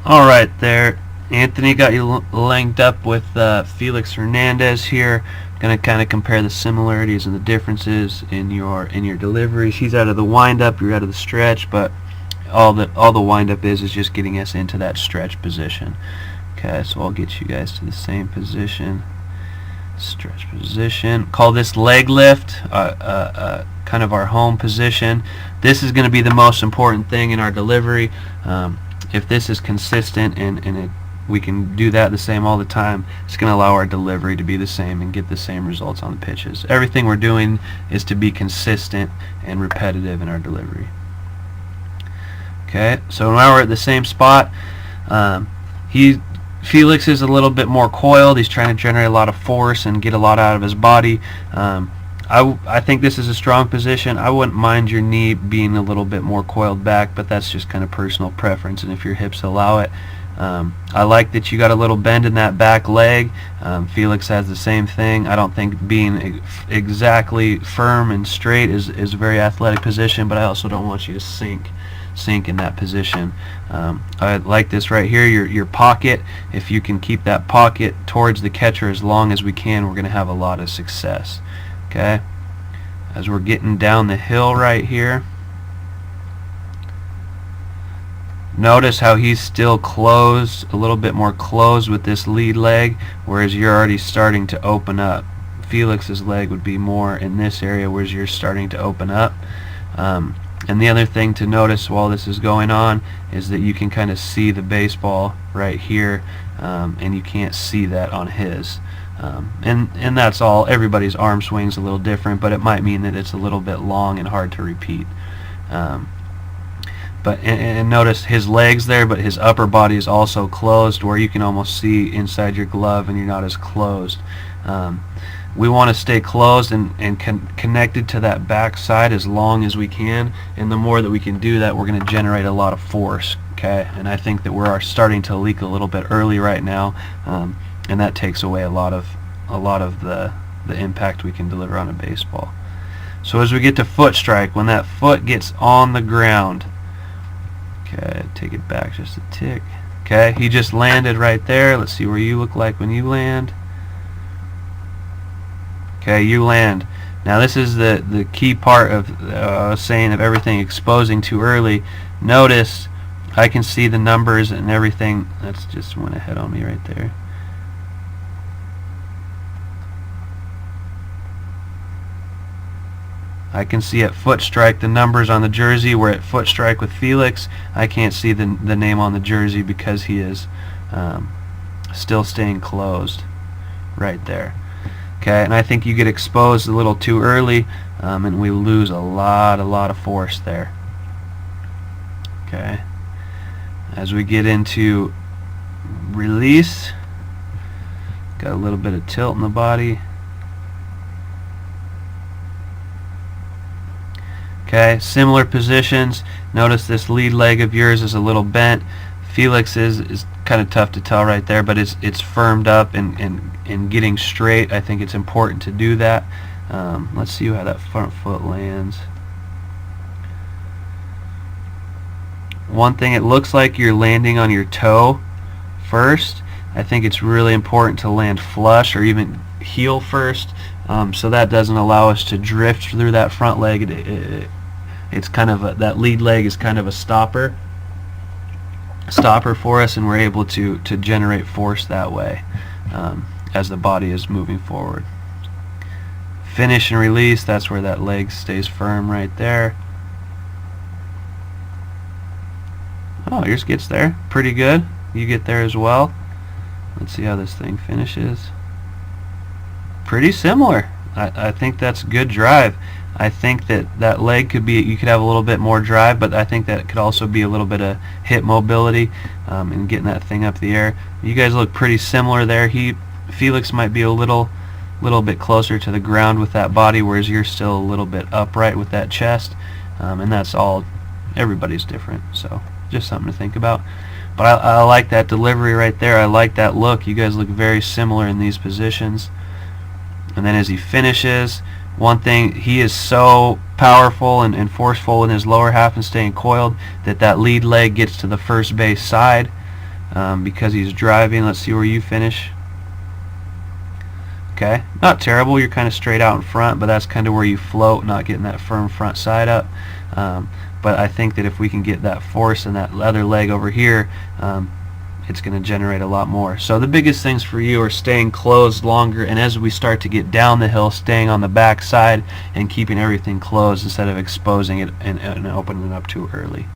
Alright there, Anthony, got you linked up with Felix Hernandez here. Going to kind of compare the similarities and the differences in your deliveries. He's out of the windup, you're out of the stretch, but all the windup is just getting us into that stretch position. Okay, so I'll get you guys to the same position. Stretch position. Call this leg lift, kind of our home position. This is going to be the most important thing in our delivery. If this is consistent and we can do that the same all the time, it's going to allow our delivery to be the same and get the same results on the pitches. Everything we're doing is to be consistent and repetitive in our delivery. Okay, so now we're at the same spot. Felix is a little bit more coiled. He's trying to generate a lot of force and get a lot out of his body. I think this is a strong position. I wouldn't mind your knee being a little bit more coiled back, but that's just kind of personal preference, and if your hips allow it. I like that you got a little bend in that back leg. Felix has the same thing. I don't think being exactly firm and straight is a very athletic position, but I also don't want you to sink in that position. I like this right here, your pocket. If you can keep that pocket towards the catcher as long as we can, we're going to have a lot of success. Okay, as we're getting down the hill right here, notice how he's still closed, a little bit more closed with this lead leg, whereas you're already starting to open up. Felix's leg would be more in this area, whereas you're starting to open up. And the other thing to notice while this is going on is that you can kind of see the baseball right here, and you can't see that on his. And that's all. Everybody's arm swing's a little different, but it might mean that it's a little bit long and hard to repeat. But notice his legs there, but his upper body is also closed, where you can almost see inside your glove and you're not as closed. We want to stay closed and connected to that back side as long as we can, and the more that we can do that, we're going to generate a lot of force. Okay, and I think that we're starting to leak a little bit early right now, and that takes away a lot of the impact we can deliver on a baseball. So as we get to foot strike, when that foot gets on the ground, okay, take it back just a tick. Okay, he just landed right there. Let's see where you look like when you land. Okay, you land. Now this is the key part of saying of everything exposing too early. Notice I can see the numbers and everything. That's just went ahead on me right there. I can see at foot strike the numbers on the jersey. We're at foot strike with Felix. I can't see the name on the jersey because he is still staying closed right there. Okay, and I think you get exposed a little too early, and we lose a lot of force there. Okay, as we get into release, got a little bit of tilt in the body. Okay, similar positions. Notice this lead leg of yours is a little bent. Felix is kind of tough to tell right there, but it's firmed up and getting straight. I think it's important to do that. Let's see how that front foot lands. One thing, it looks like you're landing on your toe first. I think it's really important to land flush or even heel first, so that doesn't allow us to drift through that front leg. It's kind of that lead leg is kind of a stopper for us, and we're able to generate force that way as the body is moving forward. Finish and release, that's where that leg stays firm right there. Oh, yours gets there pretty good. You get there as well. Let's see how this thing finishes. Pretty similar. I think that's good drive. I think that leg could be, you could have a little bit more drive, but I think that it could also be a little bit of hip mobility and getting that thing up the air. You guys look pretty similar there. Felix might be a little bit closer to the ground with that body, whereas you're still a little bit upright with that chest, and that's all. Everybody's different, so just something to think about. But I like that delivery right there. I like that look. You guys look very similar in these positions. And then as he finishes, one thing, he is so powerful and forceful in his lower half and staying coiled that lead leg gets to the first base side. because he's driving. Let's see where you finish. Okay, not terrible. You're kind of straight out in front, but that's kind of where you float, not getting that firm front side up. But I think that if we can get that force and that other leg over here, it's going to generate a lot more. So the biggest things for you are staying closed longer, and as we start to get down the hill, staying on the back side and keeping everything closed instead of exposing it and opening it up too early.